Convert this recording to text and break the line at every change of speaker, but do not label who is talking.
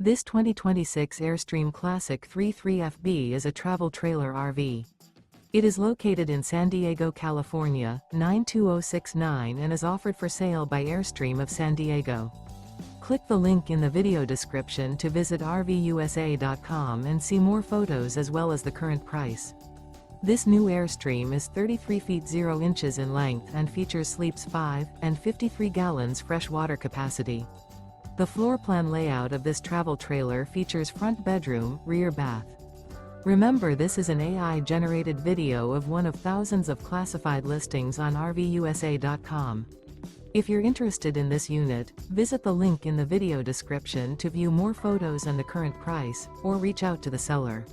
This 2026 Airstream Classic 33FB is a travel trailer RV. It is located in San Diego, California, 92069 and is offered for sale by Airstream of San Diego. Click the link in the video description to visit RVUSA.com and see more photos as well as the current price. This new Airstream is 33 feet 0 inches in length and features sleeps 5 and 53 gallons fresh water capacity. The floor plan layout of this travel trailer features front bedroom, rear bath. Remember, this is an AI-generated video of one of thousands of classified listings on RVUSA.com. If you're interested in this unit, visit the link in the video description to view more photos and the current price, or reach out to the seller.